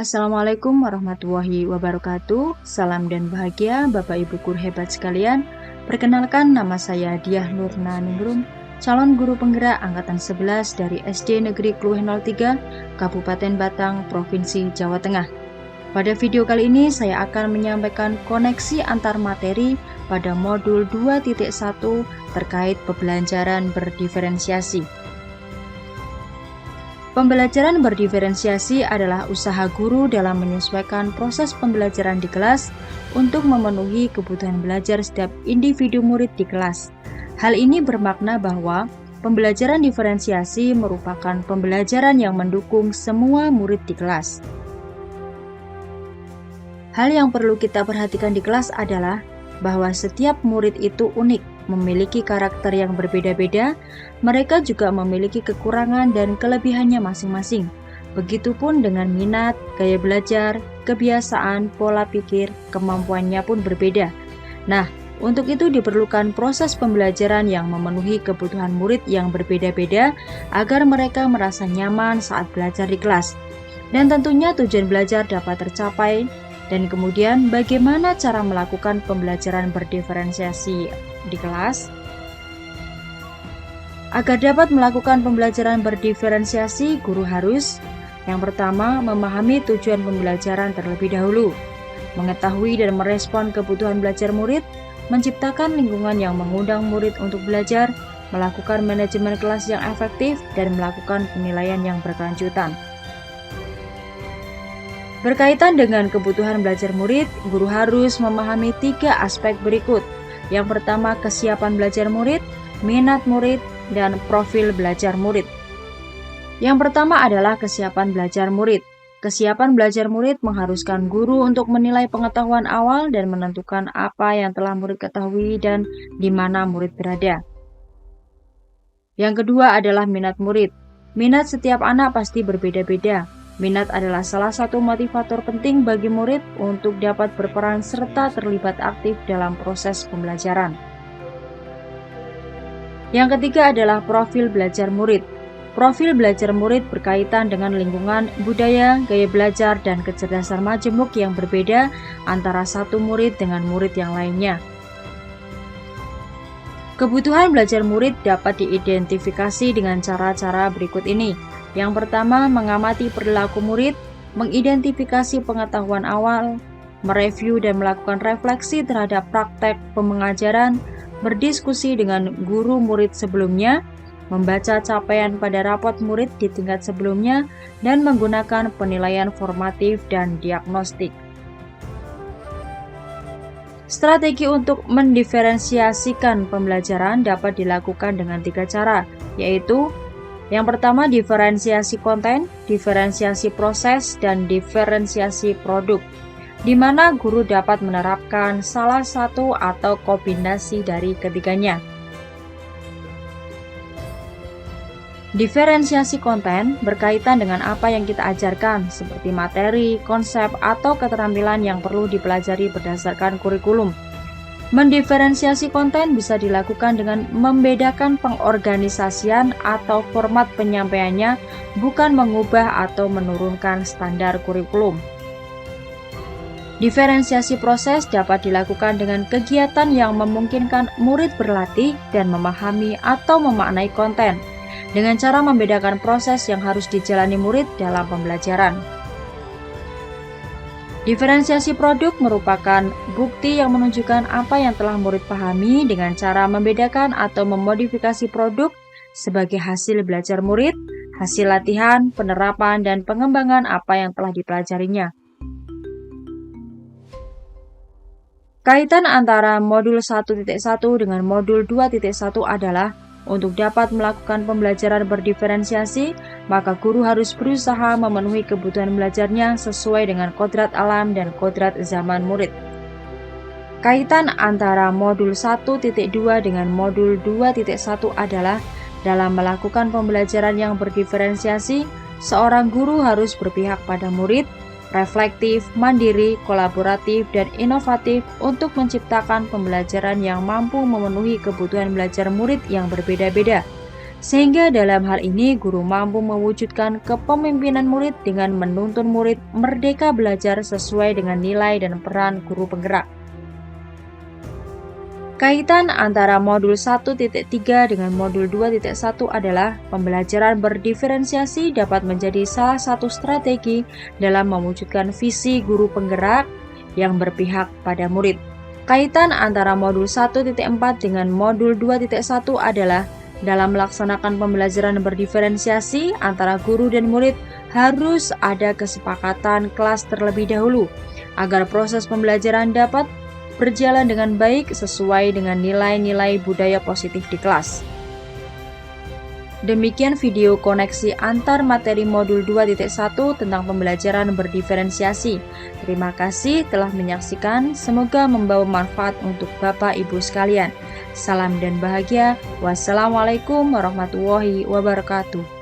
Assalamualaikum warahmatullahi wabarakatuh. Salam dan bahagia Bapak Ibu guru hebat sekalian. Perkenalkan, nama saya Diah Nurna Ningrum, calon guru penggerak angkatan 11 dari SD Negeri Kluweh 03, Kabupaten Batang, Provinsi Jawa Tengah. Pada video kali ini saya akan menyampaikan koneksi antar materi pada modul 2.1 terkait pembelajaran berdiferensiasi. Pembelajaran berdiferensiasi adalah usaha guru dalam menyesuaikan proses pembelajaran di kelas untuk memenuhi kebutuhan belajar setiap individu murid di kelas. Hal ini bermakna bahwa pembelajaran diferensiasi merupakan pembelajaran yang mendukung semua murid di kelas. Hal yang perlu kita perhatikan di kelas adalah bahwa setiap murid itu unik, memiliki karakter yang berbeda-beda, mereka juga memiliki kekurangan dan kelebihannya masing-masing. Begitupun dengan minat, gaya belajar, kebiasaan, pola pikir, kemampuannya pun berbeda. Nah, untuk itu diperlukan proses pembelajaran yang memenuhi kebutuhan murid yang berbeda-beda agar mereka merasa nyaman saat belajar di kelas. Dan tentunya tujuan belajar dapat tercapai. Dan kemudian bagaimana cara melakukan pembelajaran berdiferensiasi di kelas? Agar dapat melakukan pembelajaran berdiferensiasi, guru harus yang pertama memahami tujuan pembelajaran terlebih dahulu, mengetahui dan merespon kebutuhan belajar murid, menciptakan lingkungan yang mengundang murid untuk belajar, melakukan manajemen kelas yang efektif, dan melakukan penilaian yang berkelanjutan. Berkaitan dengan kebutuhan belajar murid, guru harus memahami 3 aspek berikut. Yang pertama, kesiapan belajar murid, minat murid, dan profil belajar murid. Yang pertama adalah kesiapan belajar murid. Kesiapan belajar murid mengharuskan guru untuk menilai pengetahuan awal dan menentukan apa yang telah murid ketahui dan di mana murid berada. Yang kedua adalah minat murid. Minat setiap anak pasti berbeda-beda. Minat adalah salah satu motivator penting bagi murid untuk dapat berperan serta terlibat aktif dalam proses pembelajaran. Yang ketiga adalah profil belajar murid. Profil belajar murid berkaitan dengan lingkungan, budaya, gaya belajar, dan kecerdasan majemuk yang berbeda antara satu murid dengan murid yang lainnya. Kebutuhan belajar murid dapat diidentifikasi dengan cara-cara berikut ini. Yang pertama, mengamati perilaku murid, mengidentifikasi pengetahuan awal, mereview dan melakukan refleksi terhadap praktek pengajaran, berdiskusi dengan guru murid sebelumnya, membaca capaian pada rapot murid di tingkat sebelumnya, dan menggunakan penilaian formatif dan diagnostik. Strategi untuk mendiferensiasikan pembelajaran dapat dilakukan dengan 3 cara, yaitu yang pertama, diferensiasi konten, diferensiasi proses, dan diferensiasi produk, di mana guru dapat menerapkan salah satu atau kombinasi dari ketiganya. Diferensiasi konten berkaitan dengan apa yang kita ajarkan, seperti materi, konsep, atau keterampilan yang perlu dipelajari berdasarkan kurikulum. Mendiferensiasi konten bisa dilakukan dengan membedakan pengorganisasian atau format penyampaiannya, bukan mengubah atau menurunkan standar kurikulum. Diferensiasi proses dapat dilakukan dengan kegiatan yang memungkinkan murid berlatih dan memahami atau memaknai konten, dengan cara membedakan proses yang harus dijalani murid dalam pembelajaran. Diferensiasi produk merupakan bukti yang menunjukkan apa yang telah murid pahami dengan cara membedakan atau memodifikasi produk sebagai hasil belajar murid, hasil latihan, penerapan, dan pengembangan apa yang telah dipelajarinya. Kaitan antara modul 1.1 dengan modul 2.1 adalah untuk dapat melakukan pembelajaran berdiferensiasi, maka guru harus berusaha memenuhi kebutuhan belajarnya sesuai dengan kodrat alam dan kodrat zaman murid. Kaitan antara modul 1.2 dengan modul 2.1 adalah dalam melakukan pembelajaran yang berdiferensiasi, seorang guru harus berpihak pada murid, reflektif, mandiri, kolaboratif, dan inovatif untuk menciptakan pembelajaran yang mampu memenuhi kebutuhan belajar murid yang berbeda-beda. Sehingga dalam hal ini guru mampu mewujudkan kepemimpinan murid dengan menuntun murid merdeka belajar sesuai dengan nilai dan peran guru penggerak. Kaitan antara modul 1.3 dengan modul 2.1 adalah pembelajaran berdiferensiasi dapat menjadi salah satu strategi dalam mewujudkan visi guru penggerak yang berpihak pada murid. Kaitan antara modul 1.4 dengan modul 2.1 adalah dalam melaksanakan pembelajaran berdiferensiasi antara guru dan murid harus ada kesepakatan kelas terlebih dahulu agar proses pembelajaran dapat berjalan dengan baik sesuai dengan nilai-nilai budaya positif di kelas. Demikian video koneksi antar materi modul 2.1 tentang pembelajaran berdiferensiasi. Terima kasih telah menyaksikan, semoga membawa manfaat untuk Bapak Ibu sekalian. Salam dan bahagia. Wassalamualaikum warahmatullahi wabarakatuh.